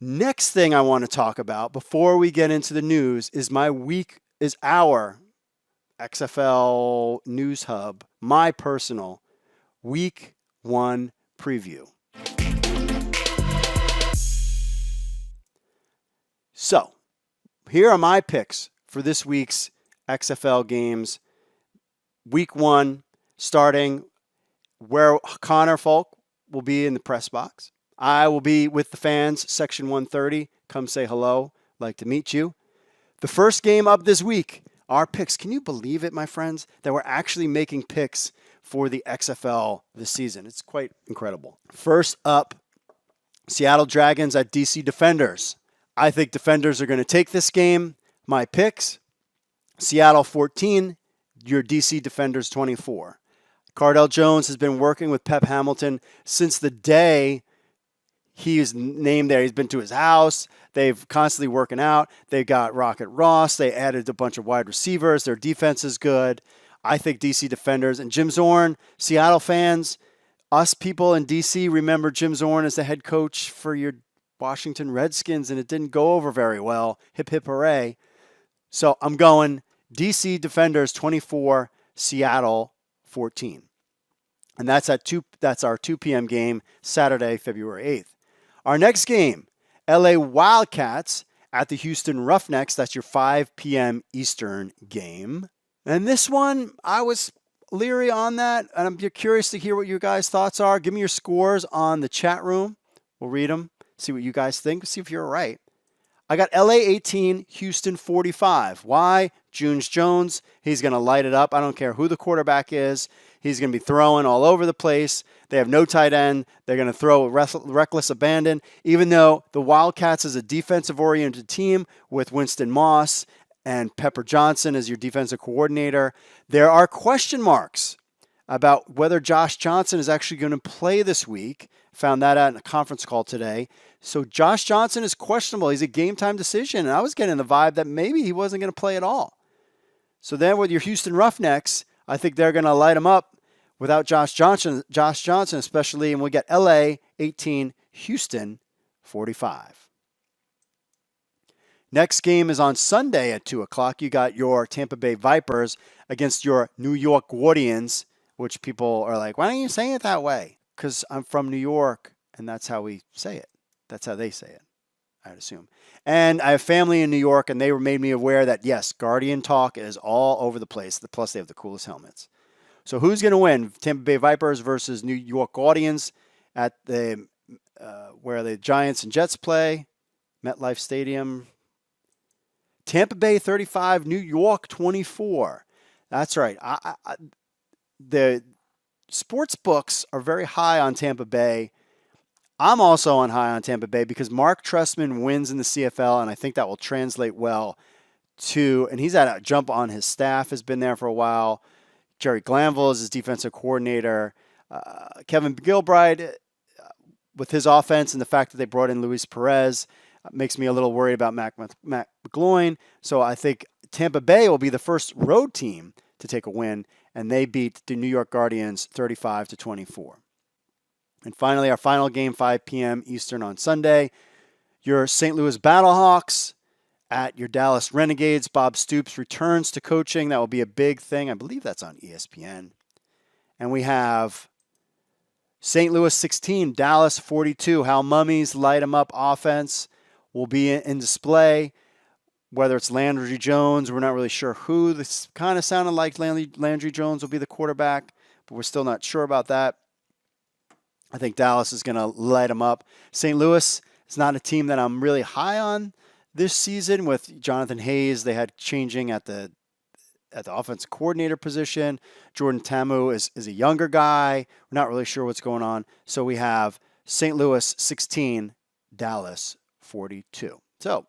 Next thing I want to talk about before we get into the news is our XFL News Hub, my personal Week 1 preview. So, here are my picks for this week's XFL games. Week 1, starting where Connor Folk will be in the press box. I will be with the fans, section 130. Come say hello. Like to meet you. The first game up this week, our picks. Can you believe it, my friends, that we're actually making picks for the XFL this season? It's quite incredible. First up, Seattle Dragons at DC Defenders. I think Defenders are going to take this game. My picks, Seattle 14, your DC Defenders 24. Cardell Jones has been working with Pep Hamilton since the day he is named there. He's been to his house. They've constantly working out. They got Rocket Ross. They added a bunch of wide receivers. Their defense is good. I think DC Defenders and Jim Zorn, Seattle fans, us people in DC remember Jim Zorn as the head coach for your Washington Redskins, and it didn't go over very well. Hip, hip, hooray. So I'm going DC Defenders 24, Seattle 14. And that's our 2 p.m. game, Saturday, February 8th. Our next game, LA Wildcats at the Houston Roughnecks. That's your 5 p.m. Eastern game. And this one, I was leery on that, and I'm curious to hear what your guys' thoughts are. Give me your scores on the chat room. We'll read them, see what you guys think, see if you're right. I got LA 18, Houston 45. Why? Junes Jones, he's going to light it up. I don't care who the quarterback is. He's going to be throwing all over the place. They have no tight end. They're going to throw reckless abandon. Even though the Wildcats is a defensive-oriented team with Winston Moss and Pepper Johnson as your defensive coordinator, there are question marks about whether Josh Johnson is actually going to play this week. Found that out in a conference call today. So Josh Johnson is questionable. He's a game-time decision, and I was getting the vibe that maybe he wasn't going to play at all. So then with your Houston Roughnecks, I think they're going to light him up without Josh Johnson especially, and we'll get LA 18, Houston 45. Next game is on Sunday at 2 o'clock. You got your Tampa Bay Vipers against your New York Guardians, which people are like, why don't you say it that way? Because I'm from New York, and that's how we say it. That's how they say it, I'd assume. And I have family in New York, and they made me aware that, yes, Guardian talk is all over the place. Plus, they have the coolest helmets. So who's going to win? Tampa Bay Vipers versus New York Guardians at the where the Giants and Jets play, MetLife Stadium. Tampa Bay 35, New York 24. That's right. The sports books are very high on Tampa Bay. I'm also high on Tampa Bay because Mark Trestman wins in the CFL, and I think that will translate well to, and he's had a jump on his staff, has been there for a while. Jerry Glanville is his defensive coordinator. Kevin Gilbride, with his offense and the fact that they brought in Luis Perez, makes me a little worried about Matt McGloin. So I think Tampa Bay will be the first road team to take a win, and they beat the New York Guardians 35-24. And finally, our final game, 5 p.m. Eastern on Sunday. Your St. Louis Battlehawks at your Dallas Renegades. Bob Stoops returns to coaching. That will be a big thing. I believe that's on ESPN. And we have St. Louis 16, Dallas 42. Hal Mummy's light 'em up offense will be in display. Whether it's Landry Jones, we're not really sure who. This kind of sounded like Landry Jones will be the quarterback, but we're still not sure about that. I think Dallas is going to light them up. St. Louis is not a team that I'm really high on this season with Jonathan Hayes. They had changing at the offensive coordinator position. Jordan Tamu is a younger guy. We're not really sure what's going on. So we have St. Louis 16, Dallas 42. So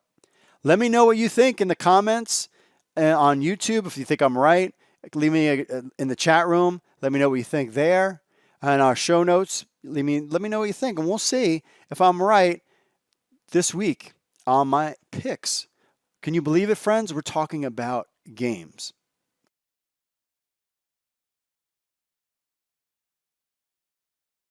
let me know what you think in the comments on YouTube. If you think I'm right, leave me in the chat room. Let me know what you think there. And our show notes, let me know what you think. And we'll see if I'm right this week on my picks. Can you believe it, friends? We're talking about games.